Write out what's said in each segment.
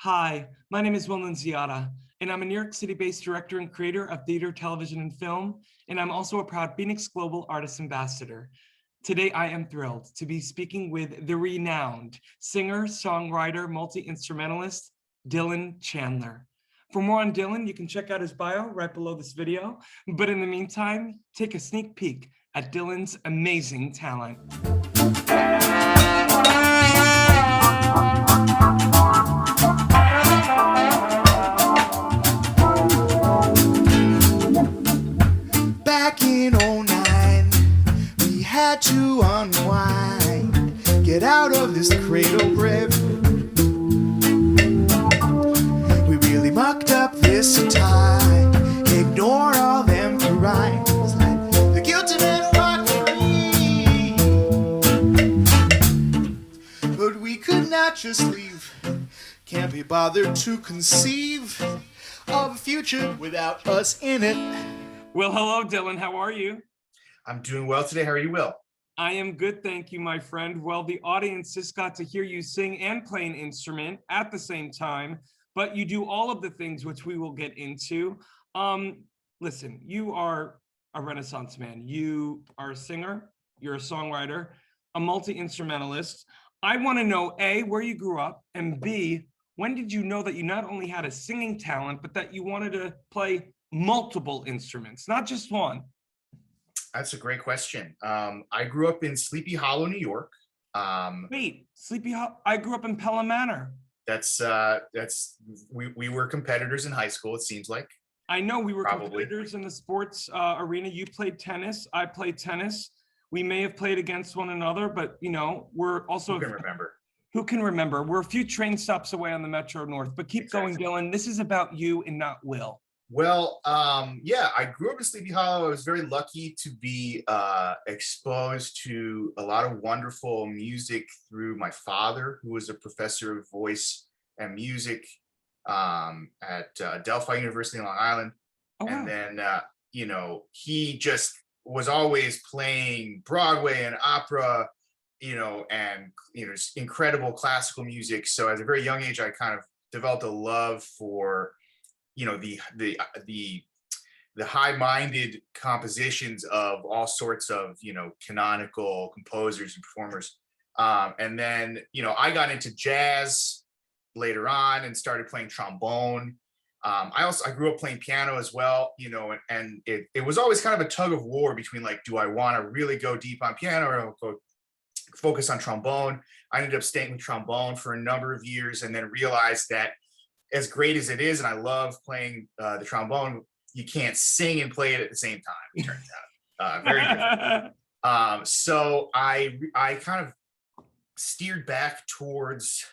Hi, my name is Will Nunziata, and I'm a New York City-based director and creator of theater, television, and film, and I'm also a proud FENIX Global Artist Ambassador. Today, I am thrilled to be speaking with the renowned singer, songwriter, multi-instrumentalist, Dylan Chandler. For more on Dylan, you can check out his bio right below this video, but in the meantime, take a sneak peek at Dylan's amazing talent. Back in '09, we had to unwind, get out of this cradle grip. We really mucked up this time, ignore all them crimes, let the guilty men rock free. But we could not just leave, can't be bothered to conceive of a future without us in it. Well, hello, Dylan. How are you? I'm doing well today. How are you, Will? I am good, thank you, my friend. Well, the audience just got to hear you sing and play an instrument at the same time, but you do all of the things which we will get into. Listen, you are a Renaissance man. You are a singer, you're a songwriter, a multi-instrumentalist. I want to know, A, where you grew up, and B, when did you know that you not only had a singing talent, but that you wanted to play multiple instruments, not just one? That's a great question. I grew up in Sleepy Hollow, New York. Wait, Sleepy Hollow. I grew up in Pelham Manor. We were competitors in high school, it seems like. I know we were Probably. competitors in the sports arena. You played tennis. I played tennis. We may have played against one another, but you know, we're also. Who can remember? Who can remember? We're a few train stops away on the Metro North, but keep going, Dylan. This is about you and not Will. Well, yeah, I grew up in Sleepy Hollow. I was very lucky to be exposed to a lot of wonderful music through my father, who was a professor of voice and music at Delphi University in Long Island. Oh, wow. And then, he just was always playing Broadway and opera, and, just incredible classical music. So at a very young age, I kind of developed a love for the high-minded compositions of all sorts of canonical composers and performers, and then I got into jazz later on and started playing trombone. I grew up playing piano as well, and it was always kind of a tug of war between, like, do I want to really go deep on piano or go focus on trombone? I ended up staying with trombone for a number of years and then realized that, as great as it is, and I love playing the trombone, you can't sing and play it at the same time, it turns out. Very different. So I kind of steered back towards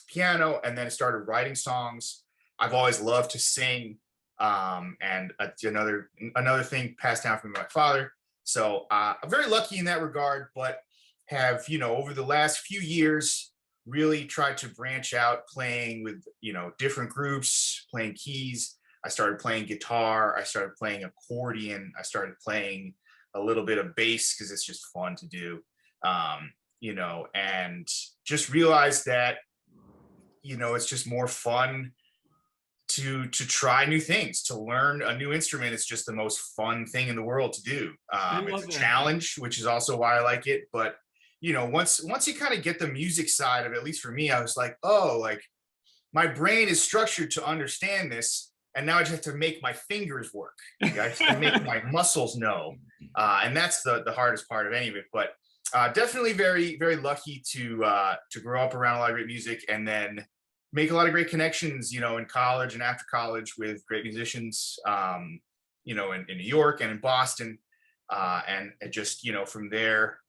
piano and then started writing songs. I've always loved to sing, and another thing passed down from my father. So I'm very lucky in that regard, but have, over the last few years, really tried to branch out, playing with different groups, playing keys. I started playing guitar, I started playing accordion, I started playing a little bit of bass because it's just fun to do, and just realized that it's just more fun to try new things, to learn a new instrument. It's just the most fun thing in the world to do. It's a challenge, which is also why I like it, but once you kind of get the music side of it, at least for me, I was like, oh, like, my brain is structured to understand this, and now I just have to make my fingers work. Like, I have to make my muscles know, and that's the hardest part of any of it. But definitely very, very lucky to grow up around a lot of great music, and then make a lot of great connections, in college and after college with great musicians, in New York and in Boston, and just from there.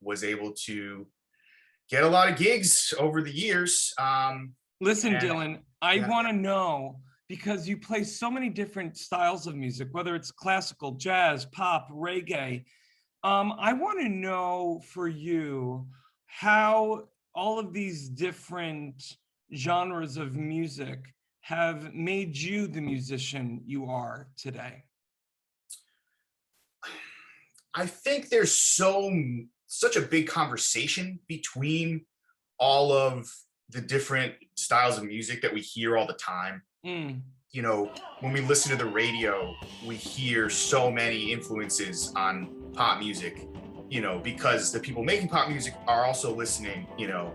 Was able to get a lot of gigs over the years. Listen, Dylan, I want to know, because you play so many different styles of music, whether it's classical, jazz, pop, reggae. I want to know for you how all of these different genres of music have made you the musician you are today. I think there's such a big conversation between all of the different styles of music that we hear all the time. You know, when we listen to the radio, we hear so many influences on pop music, you know, because the people making pop music are also listening, you know,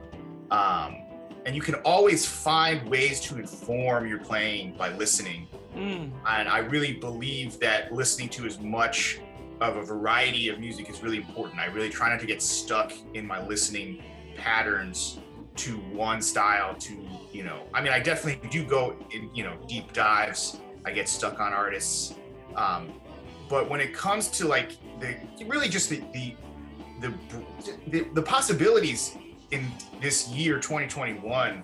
and you can always find ways to inform your playing by listening. And I really believe that listening to as much of a variety of music is really important. I really try not to get stuck in my listening patterns to one style, to, you know, I mean, I definitely do go in, you know, deep dives. I get stuck on artists. But when it comes to like really just the possibilities in this year, 2021,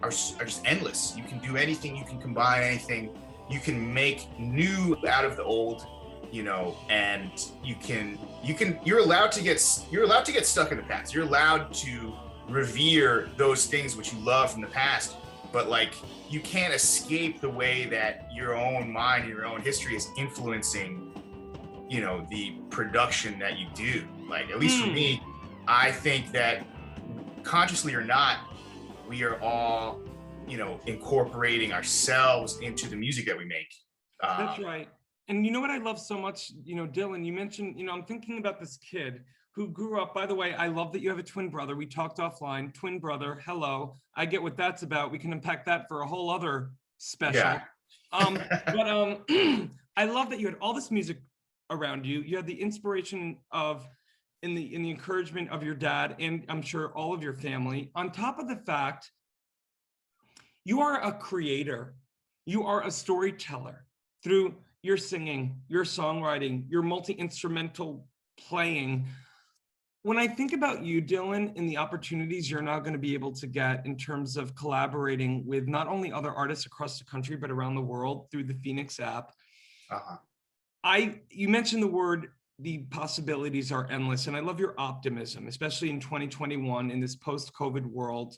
are just endless. You can do anything, you can combine anything, you can make new out of the old, you know, and you're allowed to get stuck in the past. You're allowed to revere those things which you love from the past, but like you can't escape the way that your own mind and your own history is influencing, you know, the production that you do. Like, at least for me, I think that consciously or not, we are all, you know, incorporating ourselves into the music that we make. That's right. And you know what I love so much, you know, Dylan, you mentioned, you know, I'm thinking about this kid who grew up, by the way, I love that you have a twin brother. We talked offline, twin brother, hello. I get what that's about. We can unpack that for a whole other special. Yeah. But I love that you had all this music around you. You had the inspiration of, in the encouragement of your dad, and I'm sure all of your family, on top of the fact, you are a creator. You are a storyteller through your singing, your songwriting, your multi-instrumental playing. When I think about you, Dylan, and the opportunities you're now going to be able to get in terms of collaborating with not only other artists across the country, but around the world through the FENIX app, you mentioned the possibilities are endless, and I love your optimism, especially in 2021 in this post-COVID world.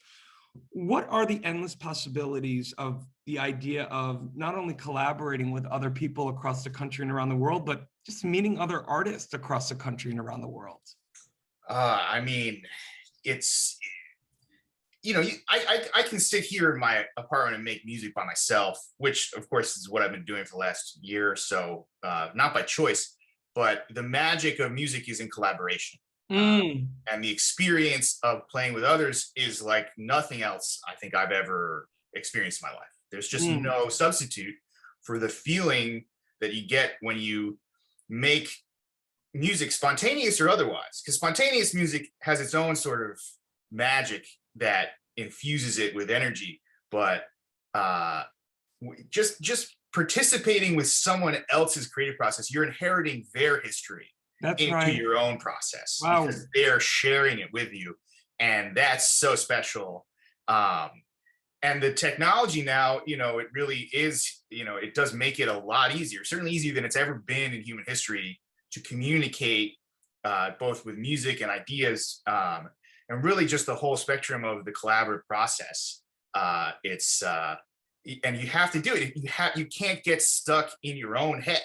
What are the endless possibilities of the idea of not only collaborating with other people across the country and around the world, but just meeting other artists across the country and around the world? I mean, it's, you know, I can sit here in my apartment and make music by myself, which of course is what I've been doing for the last year or so, not by choice, but the magic of music is in collaboration. And the experience of playing with others is like nothing else I think I've ever experienced in my life. There's just no substitute for the feeling that you get when you make music, spontaneous or otherwise, because spontaneous music has its own sort of magic that infuses it with energy, but just participating with someone else's creative process, you're inheriting their history into your own process. Wow. Because they're sharing it with you, and that's so special. And the technology now, you know, it really is, you know, it does make it a lot easier, certainly easier than it's ever been in human history, to communicate both with music and ideas, and really just the whole spectrum of the collaborative process. And you have to do it. You can't get stuck in your own head.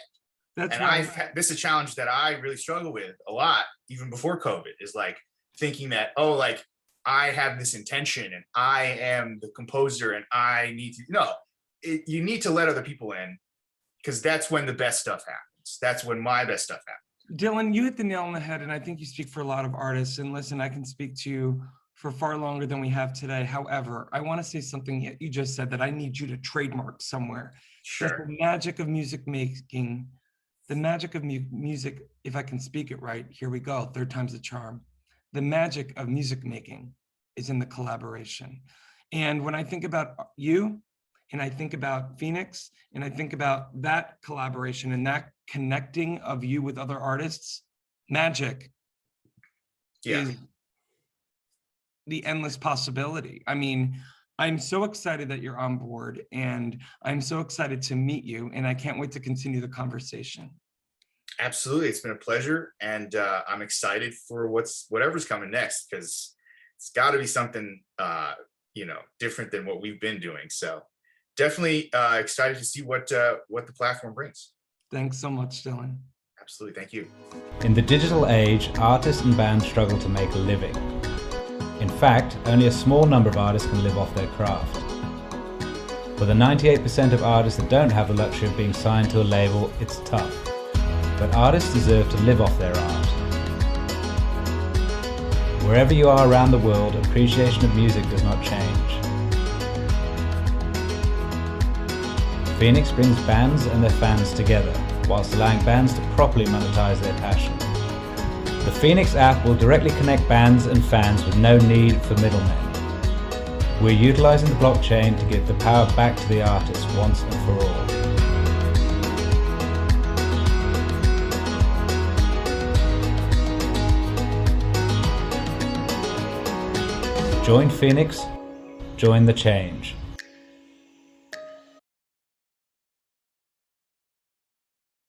That's right. This is a challenge that I really struggle with a lot, even before COVID, is like thinking that, oh, like I have this intention and I am the composer and I need to, you need to let other people in, because that's when the best stuff happens. That's when my best stuff happens. Dylan, you hit the nail on the head, and I think you speak for a lot of artists. And listen, I can speak to you for far longer than we have today. However, I want to say something you just said that I need you to trademark somewhere. Sure. The magic of music making, the magic of music, if I can speak it right, here we go, third time's the charm. The magic of music making is in the collaboration. And when I think about you, and I think about FENIX, and I think about that collaboration and that connecting of you with other artists, magic is the endless possibility. I mean, I'm so excited that you're on board, and I'm so excited to meet you, and I can't wait to continue the conversation. Absolutely, it's been a pleasure, and I'm excited for whatever's coming next, because it's got to be something different than what we've been doing. So definitely excited to see what the platform brings. Thanks so much, Dylan. Absolutely, thank you. In the digital age, artists and bands struggle to make a living. In fact, only a small number of artists can live off their craft. For the 98% of artists that don't have the luxury of being signed to a label, it's tough. But artists deserve to live off their art. Wherever you are around the world, appreciation of music does not change. FENIX brings bands and their fans together, whilst allowing bands to properly monetize their passion. The FENIX app will directly connect bands and fans with no need for middlemen. We're utilizing the blockchain to give the power back to the artist once and for all. Join FENIX, join the change.